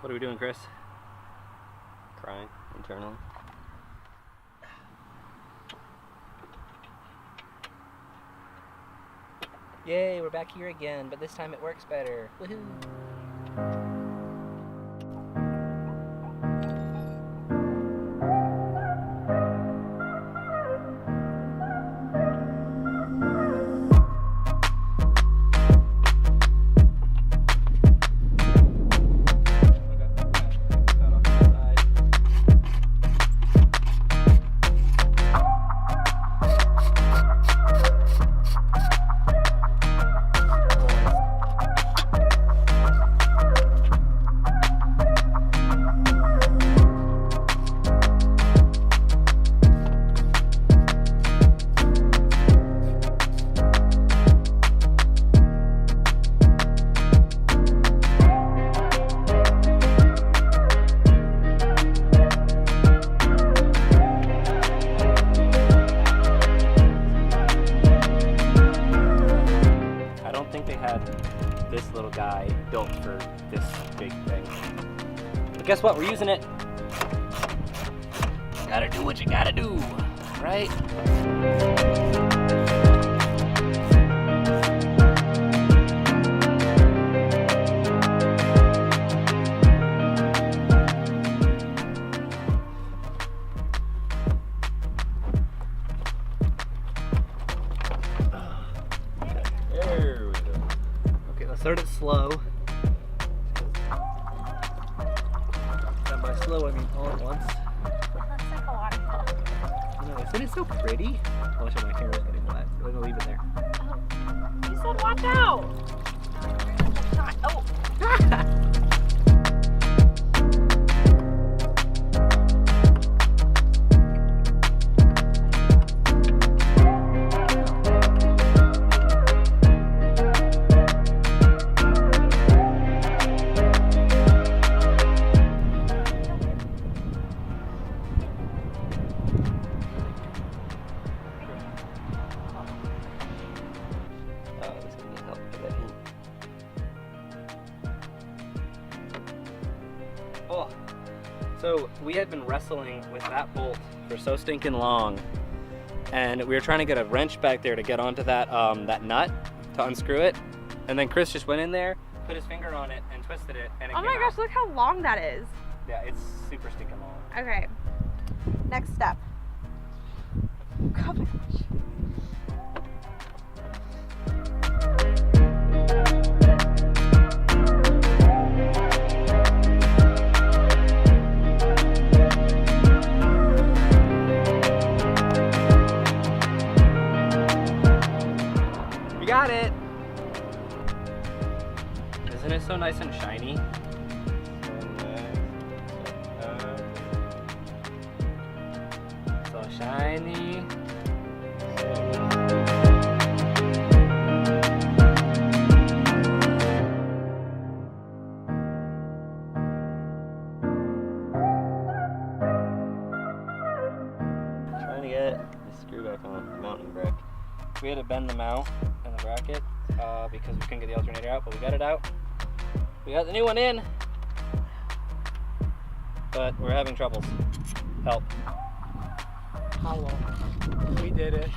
What are we doing, Chris? Crying internally. Yay, we're back here again, but this time it works better. Woohoo! This little guy built for this big thing. But guess what? We're using it. Gotta do what you gotta do, right? Start it slow. And by slow, I mean all at once. That's like a lot of fun. No, isn't it so pretty? Oh, my camera's getting wet. We're gonna leave it there. You said watch out! Oh! So we had been wrestling with that bolt for so stinking long, and we were trying to get a wrench back there to get onto that that nut to unscrew it, and then Chris just went in there, put his finger on it, and twisted it, and it oh my gosh, look how long that is. Yeah, it's super stinking long. Okay, next step. Oh my gosh. Got it! Isn't it so nice and shiny? So shiny. Trying to get the screw back on the mounting brick. We had to bend the mount and the bracket because we couldn't get the alternator out, but we got it out. We got the new one in, but we're having troubles. Help. How long? We did it.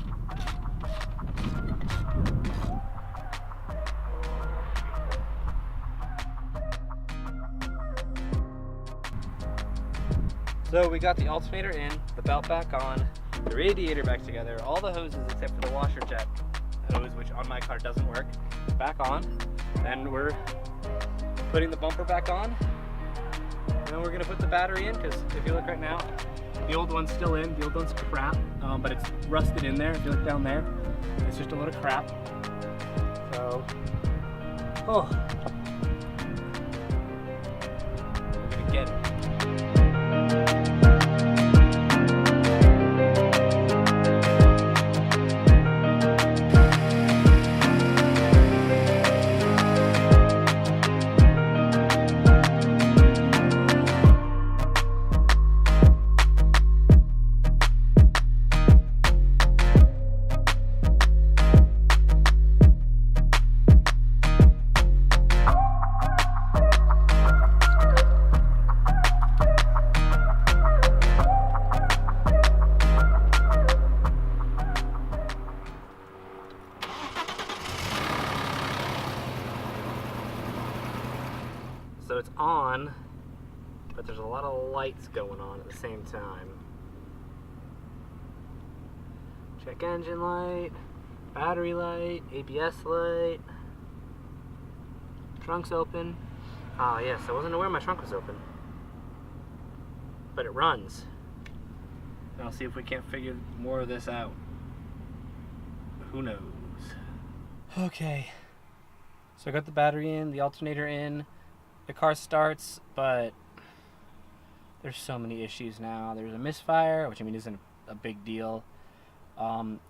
So we got the alternator in, the belt back on, the radiator back together, all the hoses except for the washer jet hose, which on my car doesn't work, back on. Then we're putting the bumper back on. And then we're gonna put the battery in, because if you look right now, the old one's still in, the old one's crap, but it's rusted in there. If you look down there, it's just a load of crap. So, we're gonna get it. on, but there's a lot of lights going on at the same time. Check engine light, battery light, ABS light. Trunk's open. Ah, yes, I wasn't aware my trunk was open. But it runs. And I'll see if we can't figure more of this out. Who knows? Okay. So I got the battery in, the alternator in. The car starts, but there's so many issues now. There's a misfire, which I mean isn't a big deal.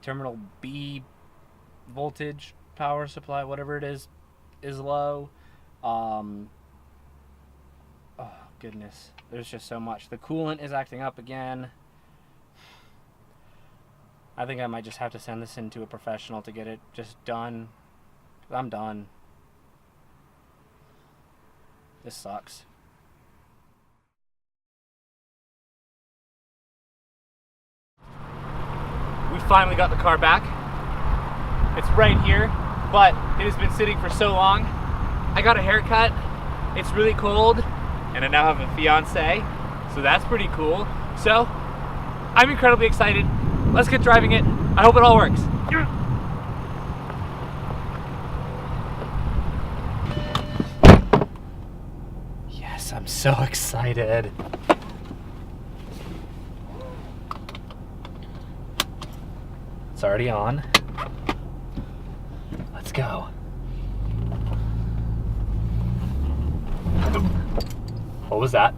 Terminal B voltage, power supply, whatever it is low. Oh goodness, there's just so much. The coolant is acting up again. I think I might just have to send this in to a professional to get it just done. I'm done. This sucks. We finally got the car back. It's right here, but it has been sitting for so long. I got a haircut. It's really cold, and I now have a fiance, so that's pretty cool. So, I'm incredibly excited. Let's get driving it. I hope it all works. Yes, I'm so excited. It's already on. Let's go. What was that?